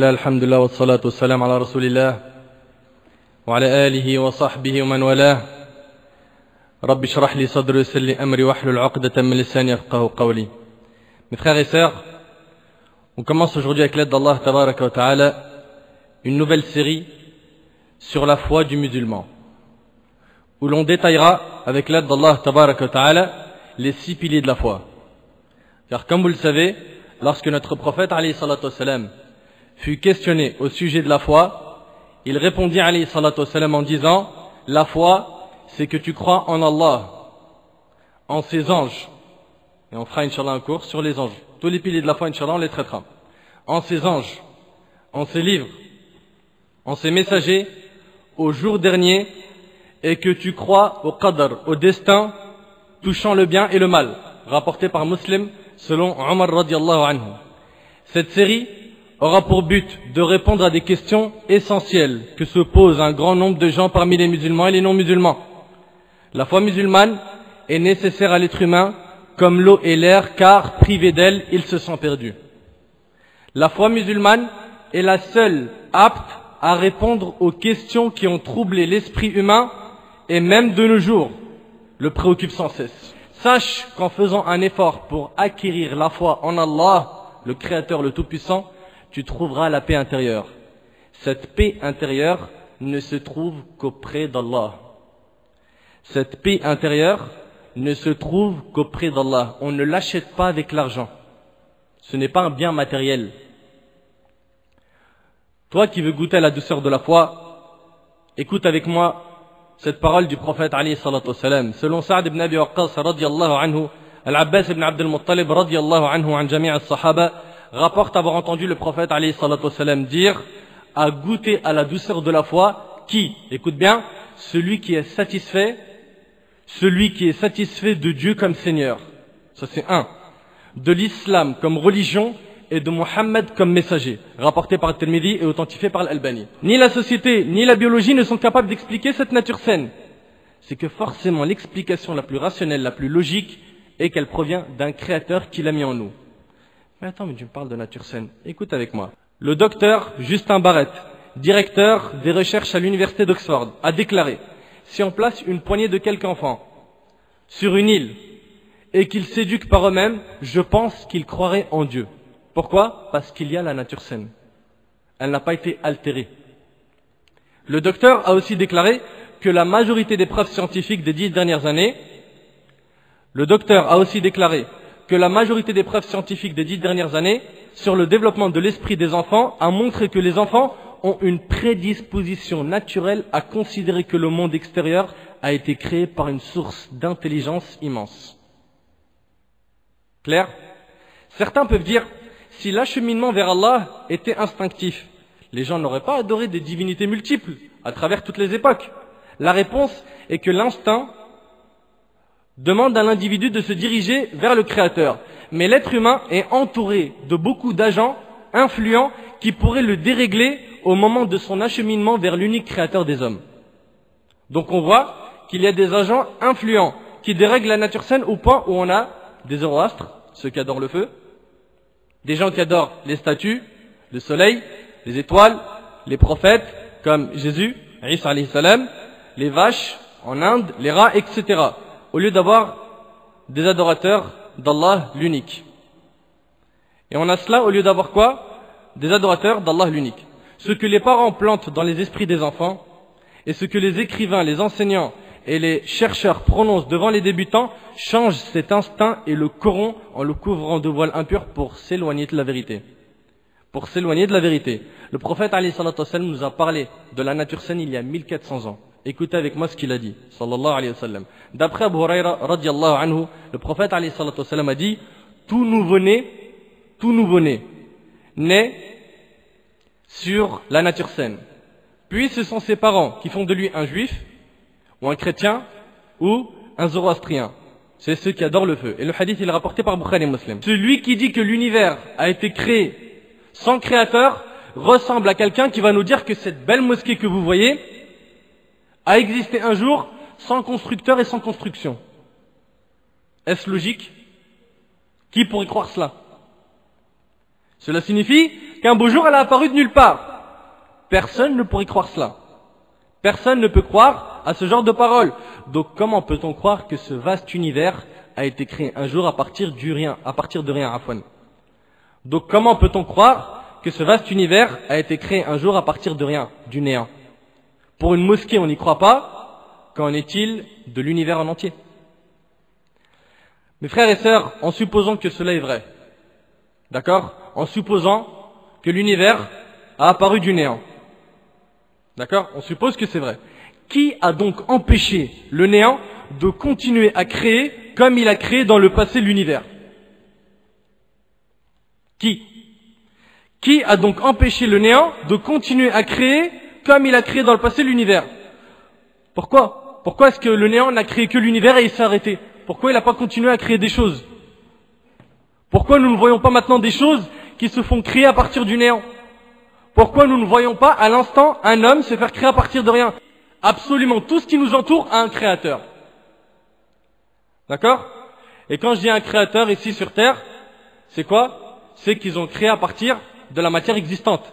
Bismillah, alhamdulillah, wa salatu wa salam ala rasulillah, wa ala alihi wa sahbihi wa man wala. Rabbi shrah li sadri wa yassir li amri wa hlul 'uqdatan min lisani yafqahu qawli. Mes frères et sœurs, on commence aujourd'hui avec l'aide d'Allah tabaraka wa ta'ala une nouvelle série sur la foi du musulman, où l'on détaillera avec l'aide d'Allah tabaraka wa ta'ala les 6 piliers de la foi. Car comme vous le savez, lorsque notre prophète alayhi salatu wassalam fut questionné au sujet de la foi, il répondit alayhi salatu wassalam en disant: la foi, c'est que tu crois en Allah, en ses anges, et on fera Inch'Allah un cours sur les anges. Tous les piliers de la foi, Inch'Allah, on les traitera. En ses anges, en ses livres, en ses messagers, au jour dernier, et que tu crois au qadr, au destin, touchant le bien et le mal, rapporté par Muslim, selon Omar radiallahu anhu. Cette série aura pour but de répondre à des questions essentielles que se posent un grand nombre de gens parmi les musulmans et les non-musulmans. La foi musulmane est nécessaire à l'être humain comme l'eau et l'air, car privé d'elle, il se sent perdu. La foi musulmane est la seule apte à répondre aux questions qui ont troublé l'esprit humain et même de nos jours le préoccupe sans cesse. Sache qu'en faisant un effort pour acquérir la foi en Allah, le Créateur, le Tout-Puissant, tu trouveras la paix intérieure. Cette paix intérieure ne se trouve qu'auprès d'Allah. Cette paix intérieure ne se trouve qu'auprès d'Allah. On ne l'achète pas avec l'argent. Ce n'est pas un bien matériel. Toi qui veux goûter à la douceur de la foi, écoute avec moi cette parole du prophète alayhi salatu wassalam. Selon Sa'd ibn Abi Waqqas radiyallahu anhu, Al-Abbas ibn Abd al-Muttalib radiyallahu anhu an jami' al-sahaba rapporte avoir entendu le prophète alayhi salatu wassalam dire: à goûter à la douceur de la foi, qui, écoute bien, celui qui est satisfait de Dieu comme Seigneur. Ça c'est un. De l'islam comme religion et de Mohammed comme messager, rapporté par Al-Tirmidhi et authentifié par Al-Albani. Ni la société, ni la biologie ne sont capables d'expliquer cette nature saine. C'est que forcément l'explication la plus rationnelle, la plus logique, est qu'elle provient d'un créateur qui l'a mis en nous. Mais attends, mais tu me parles de nature saine. Écoute avec moi. Le docteur Justin Barrett, directeur des recherches à l'université d'Oxford, a déclaré: si on place une poignée de quelques enfants sur une île et qu'ils s'éduquent par eux-mêmes, je pense qu'ils croiraient en Dieu. Pourquoi? Parce qu'il y a la nature saine. Elle n'a pas été altérée. Le docteur a aussi déclaré que la majorité des preuves scientifiques des 10 dernières années sur le développement de l'esprit des enfants a montré que les enfants ont une prédisposition naturelle à considérer que le monde extérieur a été créé par une source d'intelligence immense. Clair? Certains peuvent dire: si l'acheminement vers Allah était instinctif, les gens n'auraient pas adoré des divinités multiples à travers toutes les époques. La réponse est que l'instinct demande à l'individu de se diriger vers le Créateur. Mais l'être humain est entouré de beaucoup d'agents influents qui pourraient le dérégler au moment de son acheminement vers l'unique Créateur des hommes. Donc on voit qu'il y a des agents influents qui dérèglent la nature saine au point où on a des zoroastres, ceux qui adorent le feu, des gens qui adorent les statues, le soleil, les étoiles, les prophètes comme Jésus, Isa alayhi salam, les vaches en Inde, les rats, etc. Au lieu d'avoir des adorateurs d'Allah l'unique. Et on a cela au lieu d'avoir quoi? Des adorateurs d'Allah l'unique. Ce que les parents plantent dans les esprits des enfants et ce que les écrivains, les enseignants et les chercheurs prononcent devant les débutants change cet instinct et le corrompt en le couvrant de voiles impurs pour s'éloigner de la vérité. Pour s'éloigner de la vérité. Le prophète alayhi salatu wassalam nous a parlé de la nature saine il y a 1400 ans. Écoutez avec moi ce qu'il a dit, sallallahu alayhi wa sallam. D'après Abu Huraira radiallahu anhu, le prophète alayhi salatu wassalam a dit: tout nouveau-né naît sur la nature saine. Puis ce sont ses parents qui font de lui un juif, ou un chrétien, ou un zoroastrien. C'est ceux qui adorent le feu. Et le hadith il est rapporté par Bukhari et Muslim. Celui qui dit que l'univers a été créé sans créateur ressemble à quelqu'un qui va nous dire que cette belle mosquée que vous voyez a existé un jour sans constructeur et sans construction. Est-ce logique? Qui pourrait croire cela? Cela signifie qu'un beau jour elle a apparu de nulle part. Personne ne pourrait croire cela. Personne ne peut croire à ce genre de paroles. Donc comment peut-on croire que ce vaste univers a été créé un jour à partir de rien, Afwan. Donc comment peut-on croire que ce vaste univers a été créé un jour à partir de rien, du néant? Pour une mosquée, on n'y croit pas. Qu'en est-il de l'univers en entier? Mes frères et sœurs, en supposant que cela est vrai, d'accord? En supposant que l'univers a apparu du néant, d'accord? On suppose que c'est vrai. Qui a donc empêché le néant de continuer à créer comme il a créé dans le passé l'univers? Qui a donc empêché le néant de continuer à créer comme il a créé dans le passé l'univers? Pourquoi est-ce que le néant n'a créé que l'univers et il s'est arrêté? Pourquoi il n'a pas continué à créer des choses? Pourquoi nous ne voyons pas maintenant des choses qui se font créer à partir du néant? Pourquoi nous ne voyons pas à l'instant un homme se faire créer à partir de rien? Absolument tout ce qui nous entoure a un créateur. D'accord? Et quand je dis un créateur ici sur Terre, c'est quoi? C'est qu'ils ont créé à partir de la matière existante.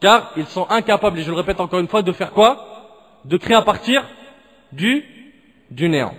Car ils sont incapables, et je le répète encore une fois, de faire quoi? De créer à partir du néant.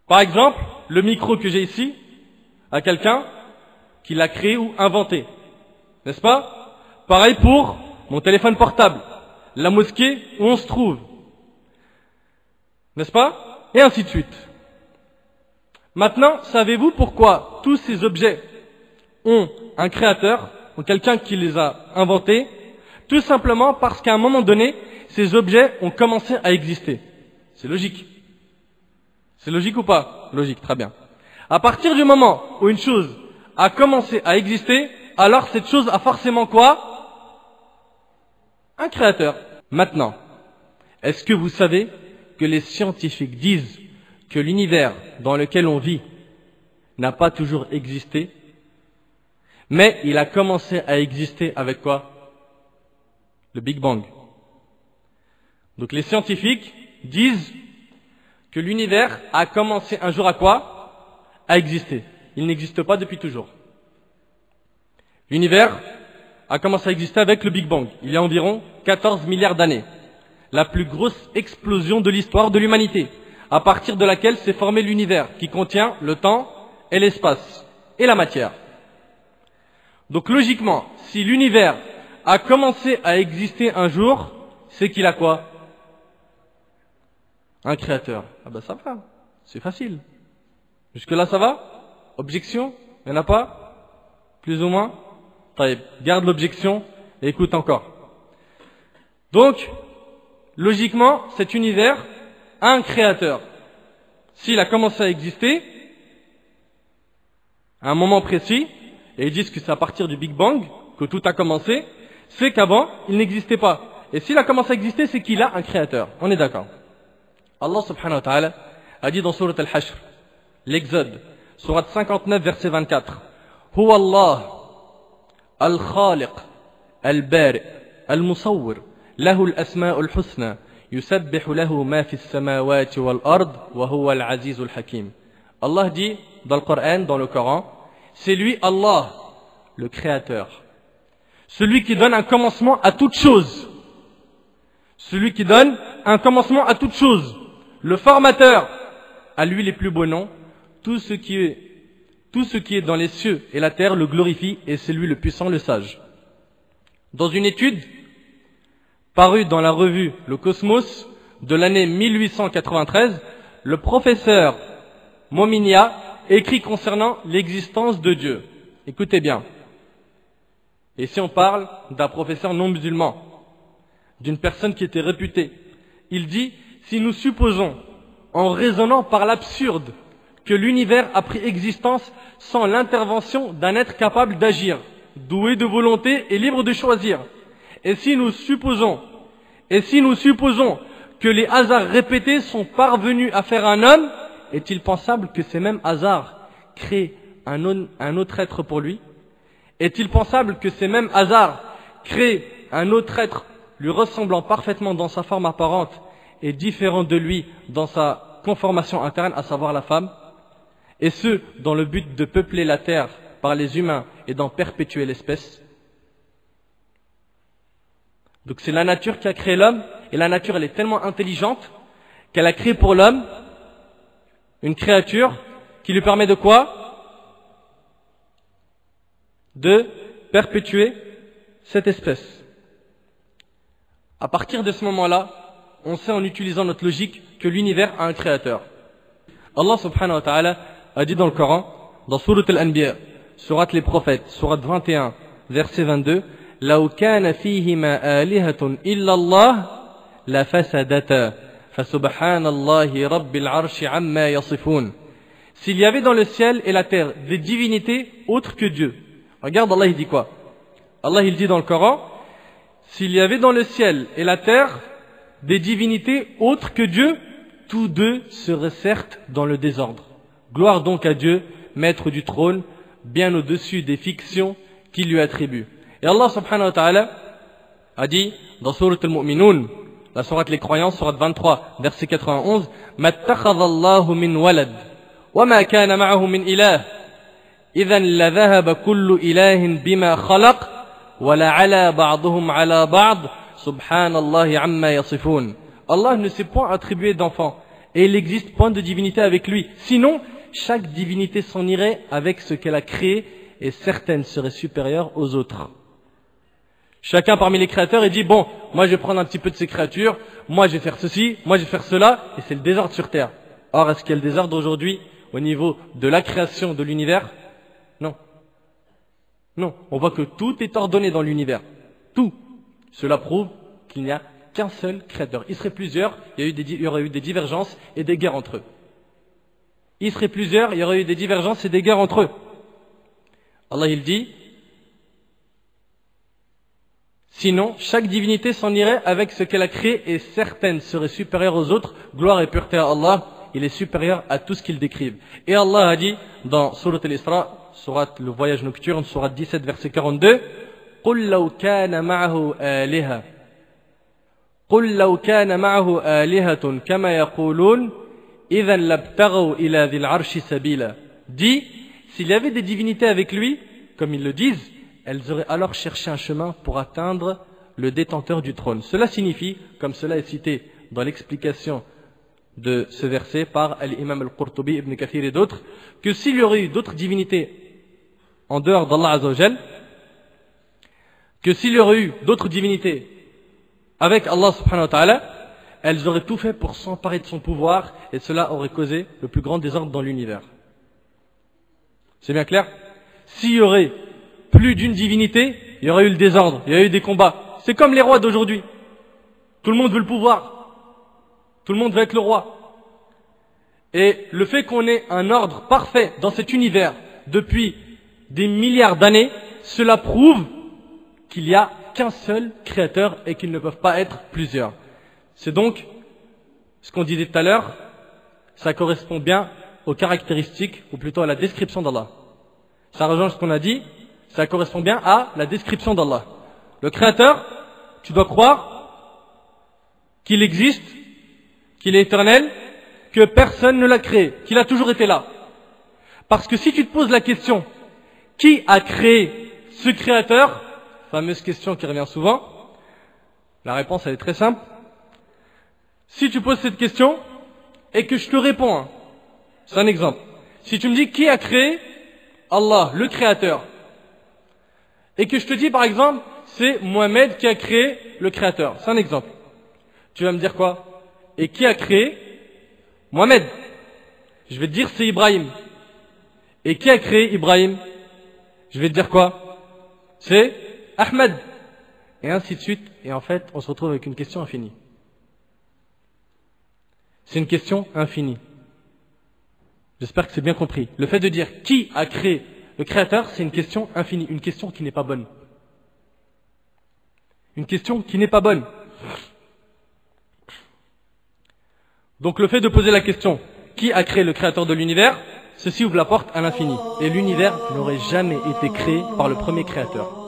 Par exemple, le micro que j'ai ici, à quelqu'un qui l'a créé ou inventé. N'est-ce pas? Pareil pour mon téléphone portable, la mosquée où on se trouve. N'est-ce pas? Et ainsi de suite. Maintenant, savez-vous pourquoi tous ces objets ont un créateur, ont quelqu'un qui les a inventés? Tout simplement parce qu'à un moment donné, ces objets ont commencé à exister. C'est logique. C'est logique ou pas? Logique, très bien. À partir du moment où une chose a commencé à exister, alors cette chose a forcément quoi? Un créateur. Maintenant, est-ce que vous savez que les scientifiques disent que l'univers dans lequel on vit n'a pas toujours existé, mais il a commencé à exister avec quoi? Le Big Bang. Donc les scientifiques disent que l'univers a commencé un jour à quoi? À exister. Il n'existe pas depuis toujours. L'univers a commencé à exister avec le Big Bang, il y a environ 14 milliards d'années. La plus grosse explosion de l'histoire de l'humanité, à partir de laquelle s'est formé l'univers, qui contient le temps et l'espace, et la matière. Donc logiquement, si l'univers a commencé à exister un jour, c'est qu'il a quoi? Un créateur. Ah ben ça va, c'est facile. Jusque-là ça va? Objection? Il n'y en a pas? Plus ou moins? Taïb, garde l'objection et écoute encore. Donc, logiquement, cet univers a un créateur. S'il a commencé à exister, à un moment précis, et ils disent que c'est à partir du Big Bang que tout a commencé, c'est qu'avant, il n'existait pas. Et s'il a commencé à exister, c'est qu'il a un créateur. On est d'accord. Allah subhanahu wa ta'ala a dit dans Surat Al-Hashr, l'Exode, Surat 59, verset 24, Huwa Allah, Al-Khaliq, Al-Bari, Al-Musawwir, Lahu al-Asma'u al-Husna, Yusabbihu lahu ma fi as-samawati wal-ard, wa huwa al-Aziz al-Hakim. Allah dit dans le Coran, dans le Coran, c'est lui Allah, le Créateur, celui qui donne un commencement à toute chose, celui qui donne un commencement à toute chose, le formateur, à lui les plus beaux noms, tout ce qui est dans les cieux et la terre le glorifie et c'est lui le puissant, le sage. Dans une étude parue dans la revue Le Cosmos de l'année 1893, le professeur Mominia écrit concernant l'existence de Dieu. Écoutez bien. Et si on parle d'un professeur non musulman, d'une personne qui était réputée, il dit, si nous supposons, en raisonnant par l'absurde, que l'univers a pris existence sans l'intervention d'un être capable d'agir, doué de volonté et libre de choisir, et si nous supposons que les hasards répétés sont parvenus à faire un homme, est-il pensable que ces mêmes hasards créent un autre être pour lui? Est-il pensable que ces mêmes hasards créent un autre être lui ressemblant parfaitement dans sa forme apparente et différent de lui dans sa conformation interne, à savoir la femme, et ce, dans le but de peupler la terre par les humains et d'en perpétuer l'espèce? Donc c'est la nature qui a créé l'homme, et la nature elle est tellement intelligente qu'elle a créé pour l'homme une créature qui lui permet de quoi? De perpétuer cette espèce. À partir de ce moment-là, on sait en utilisant notre logique que l'univers a un créateur. Allah subhanahu wa ta'ala a dit dans le Coran, dans Surat al-Anbiya, Surat les prophètes, Surat 21, verset 22, لو كان فيهما آلهة إلا الله لفسدتا فسبحان الله رب العرش عما يصفون. S'il y avait dans le ciel et la terre des divinités autres que Dieu. Regarde, Allah il dit quoi? Allah il dit dans le Coran, s'il y avait dans le ciel et la terre des divinités autres que Dieu, tous deux seraient certes dans le désordre. Gloire donc à Dieu, maître du trône, bien au-dessus des fictions qu'il lui attribue. Et Allah subhanahu wa ta'ala a dit dans Surat al-Mu'minun, la sourate les croyants, sourate 23, verset 91, مَاتَّخَذَ اللَّهُ مِنْ وَلَدٍ وَمَا كَانَ مَعَهُ مِنْ إِلَهٍ إِذًا لَذَهَبَ كُلُّ إِلَهٍ بِمَا خَلَقَ وَلَعَلَى بَعْضُهُمْ عَلَى بَعْضٍ سُبْحَانَ اللَّهِ عَمَّا يَصِفُونَ. Allah ne s'est point attribué d'enfant et il n'existe point de divinité avec lui. Sinon, chaque divinité s'en irait avec ce qu'elle a créé et certaines seraient supérieures aux autres. Chacun parmi les créateurs, il dit, bon, moi je vais prendre un petit peu de ces créatures, moi je vais faire ceci, moi je vais faire cela, et c'est le désordre sur terre. Or, est-ce qu'il y a le désordre aujourd'hui au niveau de la création de l'univers? Non. Non. On voit que tout est ordonné dans l'univers. Tout. Cela prouve qu'il n'y a qu'un seul créateur. Il serait plusieurs, il y aurait eu des divergences et des guerres entre eux. Il serait plusieurs, il y aurait eu des divergences et des guerres entre eux. Allah il dit, sinon, chaque divinité s'en irait avec ce qu'elle a créé et certaines seraient supérieures aux autres. Gloire et pureté à Allah, il est supérieur à tout ce qu'il décrive. Et Allah a dit dans Surat al-Isra, Surat le voyage nocturne, Surat 17, verset 42, قُلْ لَوْ كَانَ مَعَهُ آلِهَةٌ قُلْ لَوْ كَانَ مَعَهُ آلِهَةٌ كَمَا يَقُولُونَ إِذًا لَابْتَغَوْا إِلَى ذِي الْعَرْشِ سَبِيلًا. Dit, s'il y avait des divinités avec lui, comme ils le disent, elles auraient alors cherché un chemin pour atteindre le détenteur du trône. Cela signifie, comme cela est cité dans l'explication de ce verset par l'imam al-Qurtubi, Ibn Kathir et d'autres, que s'il y aurait eu d'autres divinités en dehors d'Allah Azza wa Jal, que s'il y aurait eu d'autres divinités avec Allah subhanahu wa ta'ala, elles auraient tout fait pour s'emparer de son pouvoir et cela aurait causé le plus grand désordre dans l'univers. C'est bien clair? S'il y aurait plus d'une divinité, il y aurait eu le désordre, il y aurait eu des combats. C'est comme les rois d'aujourd'hui. Tout le monde veut le pouvoir. Tout le monde veut être le roi. Et le fait qu'on ait un ordre parfait dans cet univers depuis des milliards d'années, cela prouve qu'il n'y a qu'un seul créateur et qu'ils ne peuvent pas être plusieurs. C'est donc ce qu'on disait tout à l'heure, ça correspond bien aux caractéristiques, ou plutôt à la description d'Allah. Ça rejoint ce qu'on a dit, ça correspond bien à la description d'Allah. Le créateur, tu dois croire qu'il existe, qu'il est éternel, que personne ne l'a créé, qu'il a toujours été là. Parce que si tu te poses la question, qui a créé ce créateur, fameuse question qui revient souvent, la réponse elle est très simple. Si tu poses cette question et que je te réponds, c'est un exemple. Si tu me dis qui a créé Allah, le créateur, et que je te dis par exemple, c'est Mohamed qui a créé le créateur, c'est un exemple. Tu vas me dire quoi? Et qui a créé Mohamed? Je vais te dire c'est Ibrahim. Et qui a créé Ibrahim? Je vais te dire quoi? C'est Ahmed. Et ainsi de suite. Et en fait, on se retrouve avec une question infinie. C'est une question infinie. J'espère que c'est bien compris. Le fait de dire qui a créé le créateur, c'est une question infinie. Une question qui n'est pas bonne. Une question qui n'est pas bonne. Donc le fait de poser la question qui a créé le créateur de l'univers, ceci ouvre la porte à l'infini. Et l'univers n'aurait jamais été créé par le premier créateur.